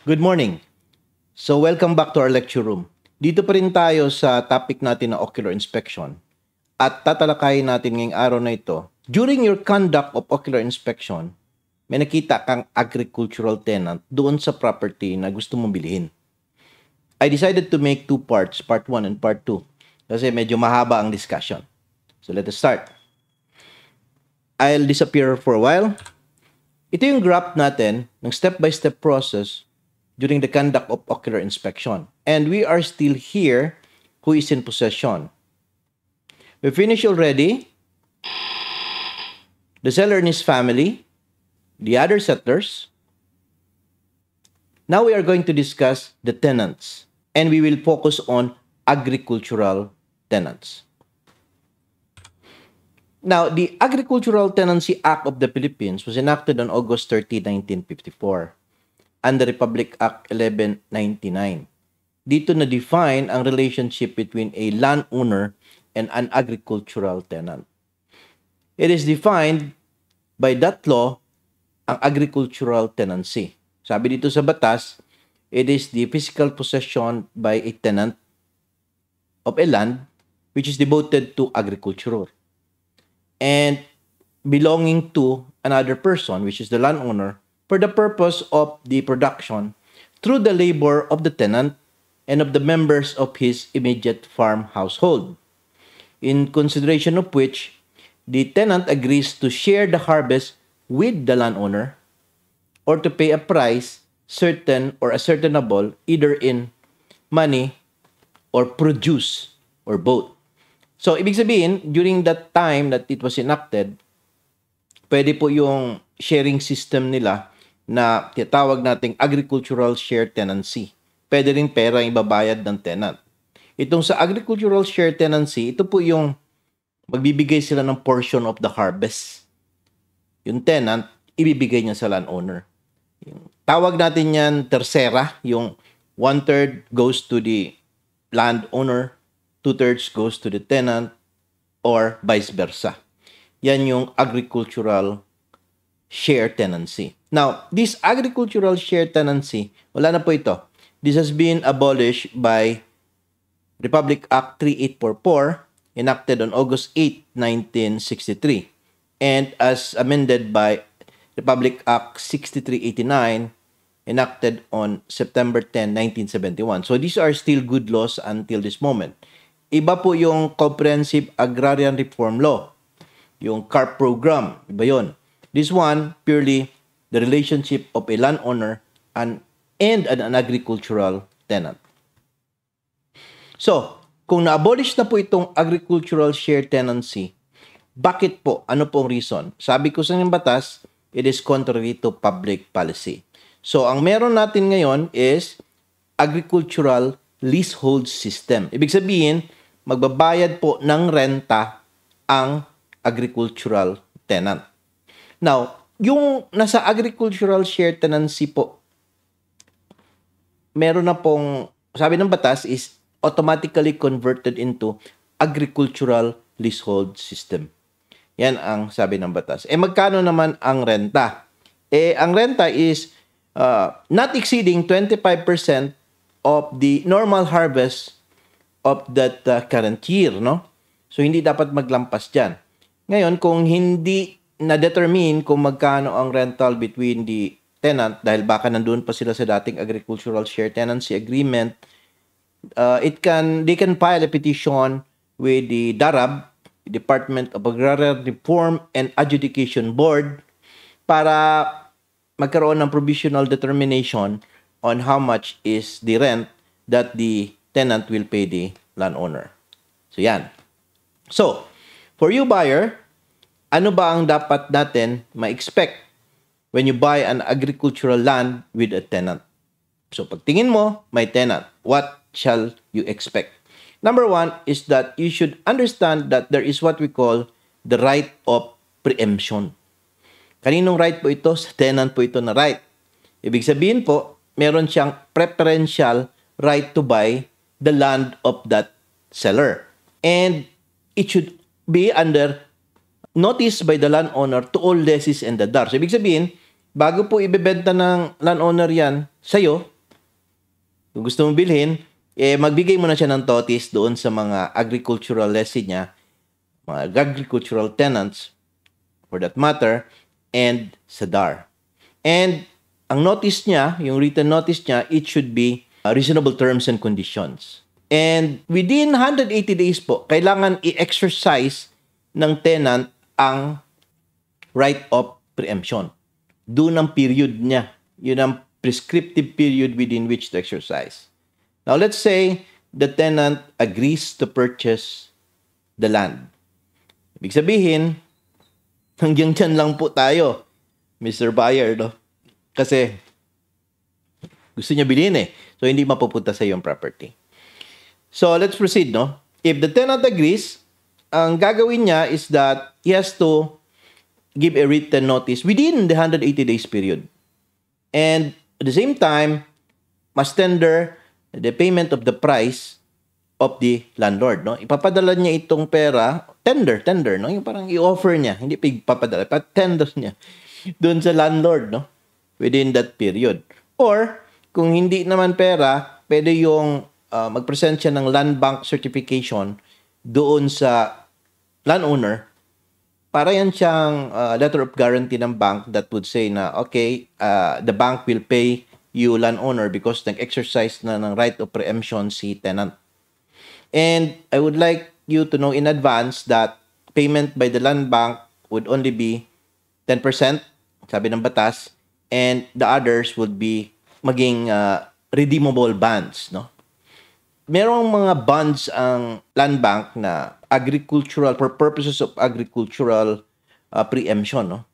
Good morning. So welcome back to our lecture room. Dito pa rin tayo sa topic natin na ocular inspection. At tatalakayin natin ngayong araw na ito. During your conduct of ocular inspection, may nakita kang agricultural tenant doon sa property na gusto mong bilhin. I decided to make two parts, part 1 and part 2. Kasi medyo mahaba ang discussion. So let us start. I'll disappear for a while. Ito yung graph natin ng step-by-step process during the conduct of ocular inspection. And we are still here who is in possession. We finished already the seller and his family, the other settlers. Now we are going to discuss the tenants, and we will focus on agricultural tenants. Now, the Agricultural Tenancy Act of the Philippines was enacted on August 30, 1954. And the Republic Act 1199. Dito na-define ang relationship between a landowner and an agricultural tenant. It is defined by that law ang agricultural tenancy. Sabi dito sa batas, it is the physical possession by a tenant of a land which is devoted to agriculture and belonging to another person, which is the landowner, for the purpose of the production through the labor of the tenant and of the members of his immediate farm household, in consideration of which the tenant agrees to share the harvest with the landowner or to pay a price certain or ascertainable either in money or produce or both. So, ibig sabihin, during that time that it was enacted, pwede po yung sharing system nila na tinatawag nating agricultural share tenancy. Pwede rin pera ang ibabayad ng tenant. Itong sa agricultural share tenancy, ito po yung magbibigay sila ng portion of the harvest. Yung tenant, ibibigay niya sa landowner. Yung tawag natin yan tercera, yung 1/3 goes to the landowner, 2/3 goes to the tenant, or vice versa. Yan yung agricultural share tenancy. Now, this agricultural share tenancy, wala na po ito. This has been abolished by Republic Act 3844, enacted on August 8, 1963, and as amended by Republic Act 6389, enacted on September 10, 1971. So these are still good laws until this moment. Iba po yung Comprehensive Agrarian Reform Law, yung CARP program, iba yun. This one, purely the relationship of a landowner and an agricultural tenant. So, kung na-abolish na po itong agricultural share tenancy, bakit po? Ano po ang reason? Sabi ko sa inyong batas, it is contrary to public policy. So, ang meron natin ngayon is agricultural leasehold system. Ibig sabihin, magbabayad po ng renta ang agricultural tenant. Now, yung nasa agricultural share tenancy po, meron na pong, sabi ng batas is automatically converted into agricultural leasehold system. Yan ang sabi ng batas. Magkano naman ang renta? Ang renta is not exceeding 25% of the normal harvest of that current year, no? So, hindi dapat maglampas dyan. Ngayon, kung hindi na-determine kung magkano ang rental between the tenant, dahil baka nandun pa sila sa dating agricultural share tenancy agreement, they can file a petition with the DARAB, Department of Agrarian Reform and Adjudication Board, para magkaroon ng provisional determination on how much is the rent that the tenant will pay the landowner. So, yan. So, for you buyer, ano ba ang dapat natin ma-expect when you buy an agricultural land with a tenant? So, pagtingin mo, may tenant. What shall you expect? Number one is that you should understand that there is what we call the right of preemption. Kaninong right po ito? Sa tenant po ito na right. Ibig sabihin po, meron siyang preferential right to buy the land of that seller. And it should be under notice by the landowner to all lessees and the DAR. So, ibig sabihin, bago po ibebenta ng landowner yan sa'yo, Kung gusto mong bilhin, magbigay mo na siya ng notice doon sa mga agricultural lessee niya, mga agricultural tenants, for that matter, and sa DAR. And ang notice niya, yung written notice niya, it should be reasonable terms and conditions. And within 180 days po, kailangan i-exercise ng tenant ang right of preemption. Doon ang period niya. Yun ang prescriptive period within which to exercise. Now, let's say the tenant agrees to purchase the land. Ibig sabihin, hanggang dyan lang po tayo, Mr. Buyer, no? Kasi gusto niya bilhin eh. So, hindi mapupunta sa iyong property. So, let's proceed, no? If the tenant agrees, ang gagawin niya is that he has to give a written notice within the 180 days period. And at the same time, must tender the payment of the price of the landlord, no? Ipapadala niya itong pera, tender, no? Yung parang i-offer niya, hindi pa ipapadala, tender niya doon sa landlord, no? Within that period. Or, kung hindi naman pera, pwede yung mag-present siya ng land bank certification doon sa landowner para yan siyang letter of guarantee ng bank that would say na, okay, the bank will pay you landowner because nag-exercise na ng right of preemption si tenant. And I would like you to know in advance that payment by the land bank would only be 10%, sabi ng batas, and the others would be maging redeemable bonds, no? Merong mga bonds ang land bank na agricultural, for purposes of agricultural preemption, no?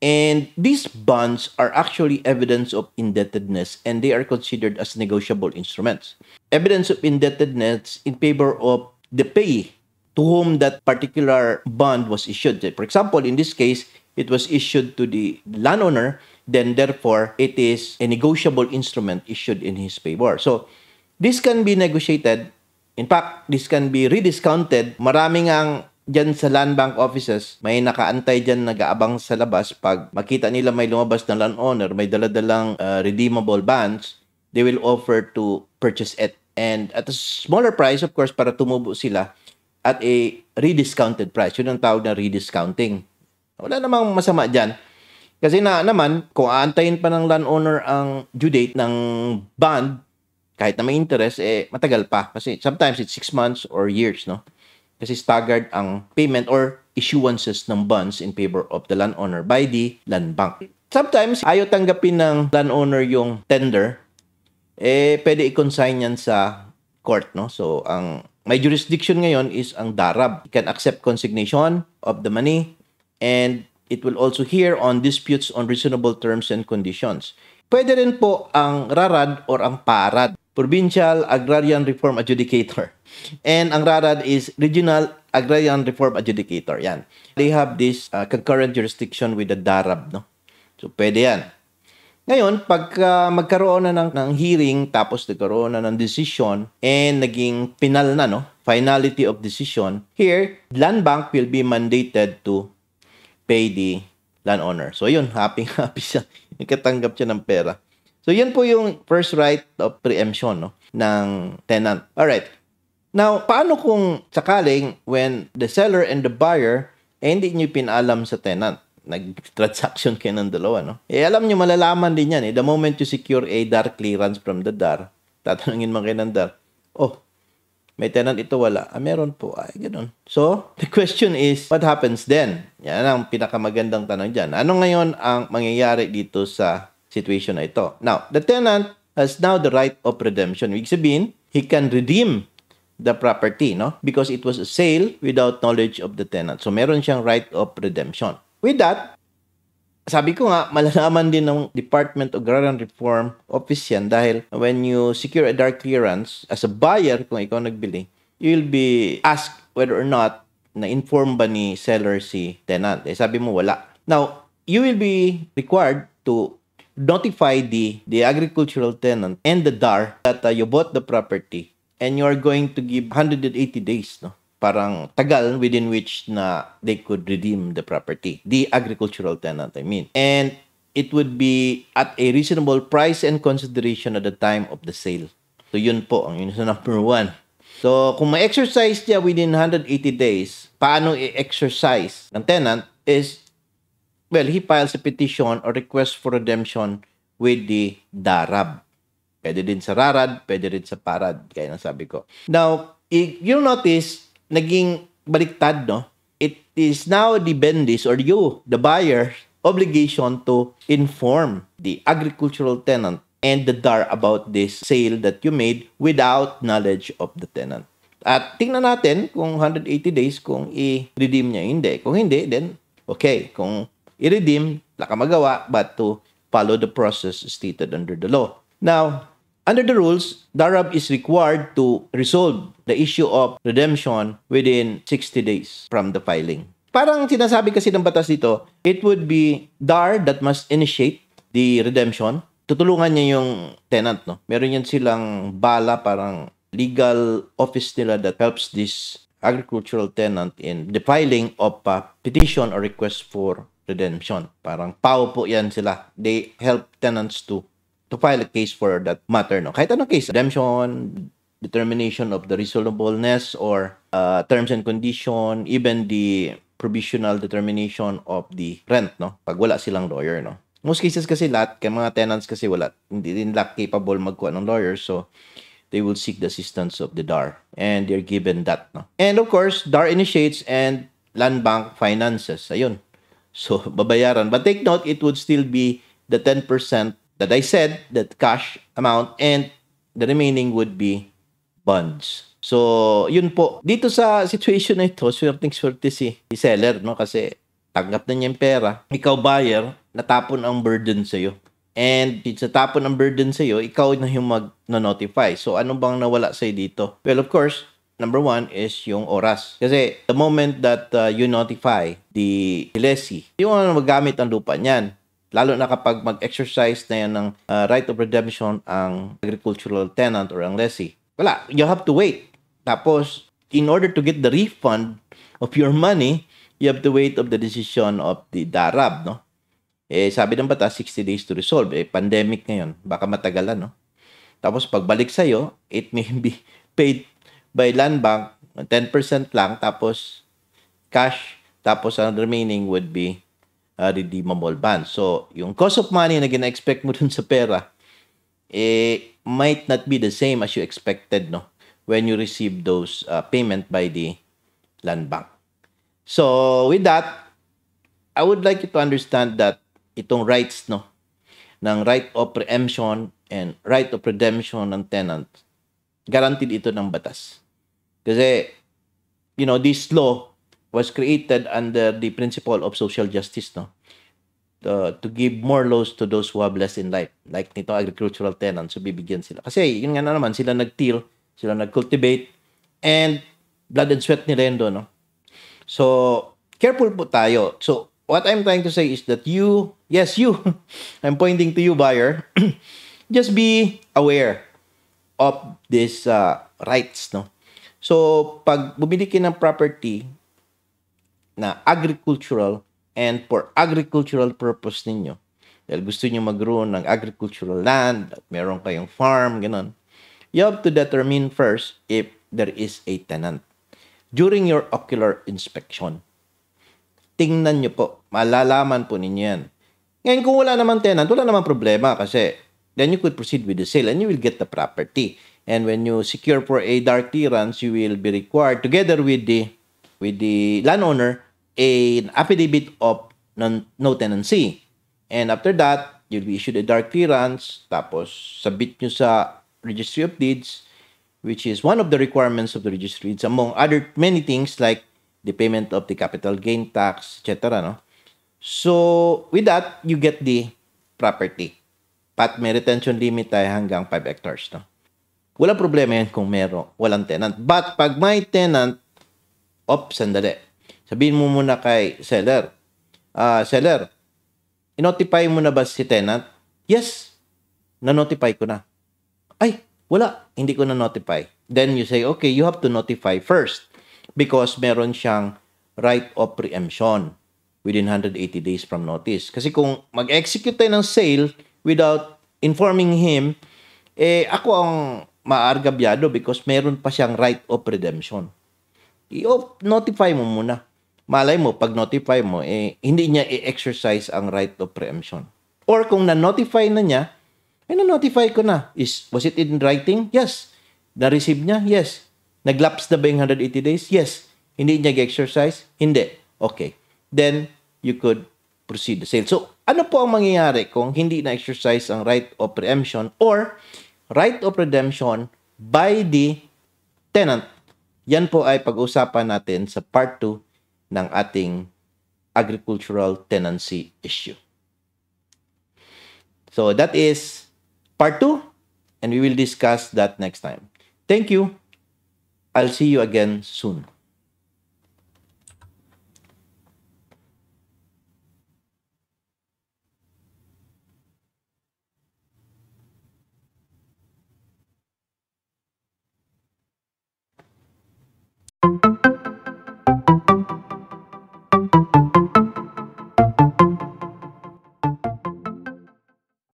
And these bonds are actually evidence of indebtedness and they are considered as negotiable instruments. Evidence of indebtedness in favor of the payee to whom that particular bond was issued. For example, in this case, it was issued to the landowner, then therefore, it is a negotiable instrument issued in his favor. So, this can be negotiated. In fact, this can be rediscounted. Maraming ang dyan sa land bank offices, may nakaantay dyan, nag-aabang sa labas. Pag makita nila may lumabas na landowner, may daladalang redeemable bonds, they will offer to purchase it. And at a smaller price, of course, para tumubo sila at a rediscounted price. Yun ang tawag na rediscounting. Wala namang masama dyan. Kasi naman, kung aantayin pa ng landowner ang due date ng bond, kahit na may interest, matagal pa. Kasi sometimes it's 6 months or years, no? Kasi staggered ang payment or issuances ng bonds in favor of the landowner by the land bank. Sometimes, ayaw tanggapin ng landowner yung tender, pwede i-consign yan sa court, no? So, ang may jurisdiction ngayon is ang DARAB. It can accept consignation of the money and it will also hear on disputes on reasonable terms and conditions. Pwede rin po ang RARAD or ang PARAD, Provincial Agrarian Reform Adjudicator. And ang RARAD is Regional Agrarian Reform Adjudicator. Yan. They have this concurrent jurisdiction with the DARAB, no? So, pwede yan. Ngayon, pagka magkaroon na ng hearing, tapos nagkaroon na ng decision, and naging final na, no? Finality of decision, here, land bank will be mandated to pay the landowner. So, yun, happy siya. Nakatanggap siya ng pera. So, yan po yung first right of preemption, no, ng tenant. Alright. Now, paano kung sakaling when the seller and the buyer, hindi nyo pinalam sa tenant? Nag-transaction kayo ng dalawa, no? Alam nyo, malalaman din yan. The moment you secure a DAR clearance from the DAR, tatanungin mo kayo ng DAR, oh, may tenant ito, wala. Meron po. Ganun. So, the question is, what happens then? Yan ang pinakamagandang tanong dyan. Ano ngayon ang mangyayari dito sa situation na ito? Now, the tenant has now the right of redemption. Ibig sabihin, he can redeem the property, no? Because it was a sale without knowledge of the tenant. So, meron siyang right of redemption. With that, sabi ko nga, malalaman din ng Department of Agrarian Reform Office yan dahil when you secure a DAR clearance, as a buyer, kung ikaw nagbili, you'll be asked whether or not na-inform ba ni seller si tenant. Sabi mo, wala. Now, you will be required to notify the agricultural tenant and the DAR that you bought the property and you are going to give 180 days, no? Parang tagal within which na they could redeem the property. The agricultural tenant, I mean. And it would be at a reasonable price and consideration at the time of the sale. So yun po, ang yun sa number 1. So kung ma-exercise niya within 180 days, paano i-exercise ng tenant is, well, he files a petition or request for redemption with the DARAB. Pwede din sa RARAD, pwede rin sa PARAD, kaya nang sabi ko. Now, you'll notice, naging baliktad, no? It is now the vendors or you, the buyer, obligation to inform the agricultural tenant and the DAR about this sale that you made without knowledge of the tenant. At tingnan natin kung 180 days kung i-redeem niya, hindi. Kung hindi, then okay. Kung i-redeem, wala ka magawa but to follow the process stated under the law. Now, under the rules, DARAB is required to resolve the issue of redemption within 60 days from the filing. Parang sinasabi kasi ng batas dito, it would be DAR that must initiate the redemption. Tutulungan niya yung tenant, no? Meron yan silang bala, parang legal office nila that helps this agricultural tenant in the filing of a petition or request for redemption. Parang PAO po yan sila. They help tenants to file a case for that matter, no? Kahit anong case, redemption, determination of the reasonableness or terms and condition, even the provisional determination of the rent, no? Pag wala silang lawyer, no? Most cases kasi lahat, kaya mga tenants kasi wala, hindi din lahat capable magkuha ng lawyer, so they will seek the assistance of the DAR and they're given that, no? And of course, DAR initiates and Land Bank finances. Ayun. So, babayaran. But take note, it would still be the 10% that I said, that cash amount, and the remaining would be bonds. So, yun po. Dito sa situation na ito, swerteng-swerte si seller, no? Kasi tanggap na niya yung pera. Ikaw, buyer, natapon ang burden sa'yo. And sa tapon ng burden sa'yo, ikaw na yung mag-notify. So, ano bang nawala sa'yo dito? Well, of course, number 1 is yung oras. Kasi the moment that you notify the lessee, yung magamit ang lupa niyan. Lalo na kapag mag-exercise na yan ng right of redemption ang agricultural tenant or ang lessee. Wala, you have to wait. Tapos, in order to get the refund of your money, you have to wait of the decision of the DARAB, no? Sabi ng batas, 60 days to resolve. Pandemic ngayon, baka matagalan, no? Tapos, pagbalik sa'yo, it may be paid by Land Bank, 10% lang, tapos cash, tapos ang remaining would be redeemable bonds. So, yung cost of money na gina-expect mo dun sa pera, might not be the same as you expected, no? When you receive those payment by the Land Bank. So, with that, I would like you to understand that itong rights, no, ng right of preemption and right of redemption ng tenant, guaranteed ito ng batas. Kasi, you know, this law was created under the principle of social justice, no? To give more laws to those who have less in life. Like nito, agricultural tenants, so bibigyan sila. Kasi, yun nga na naman, sila nag-till, sila nag-cultivate, and blood and sweat nila yun doon, no? So, careful po tayo. So, what I'm trying to say is that you, yes, you, I'm pointing to you, buyer, just be aware of these rights, no? So, pag bumili ka ng property na agricultural and for agricultural purpose ninyo, dahil gusto nyo mag-grow ng agricultural land, at meron kayong farm, gano'n, you have to determine first if there is a tenant. During your ocular inspection, tingnan nyo po, malalaman po ninyo yan. Ngayon, kung wala naman tenant, wala naman problema kasi then you could proceed with the sale and you will get the property. And when you secure for a DAR clearance, you will be required, together with the landowner, an affidavit of no tenancy. And after that, you'll be issued a DAR clearance, tapos submit nyo sa Registry of Deeds, which is one of the requirements of the Registry of Deeds, among other many things like the payment of the capital gain tax, etc. No? So, with that, you get the property. Pat may retention limit tayo hanggang 5 hectares. No? Walang problema yan kung walang tenant. But pag may tenant, sandali. Sabihin mo muna kay seller, seller, inotify mo na ba si tenant? Yes, na-notify ko na. Ay, wala, hindi ko na-notify. Then you say, okay, you have to notify first because meron siyang right of preemption. within 180 days from notice. Kasi kung mag-execute tayo ng sale without informing him, ako ang maargabyado because meron pa siyang right of redemption. I-notify mo muna. Malay mo, pag notify mo, hindi niya i-exercise ang right of preemption. Or kung na-notify na niya, na-notify ko na. Was it in writing? Yes. Na-receive niya? Yes. Nag-lapse na ba yung 180 days? Yes. Hindi niya i-exercise? Hindi. Okay. Then, you could proceed the sale. So, ano po ang mangyayari kung hindi na-exercise ang right of preemption or right of redemption by the tenant? Yan po ay pag-usapan natin sa part 2 ng ating agricultural tenancy issue. So, that is part 2 and we will discuss that next time. Thank you. I'll see you again soon.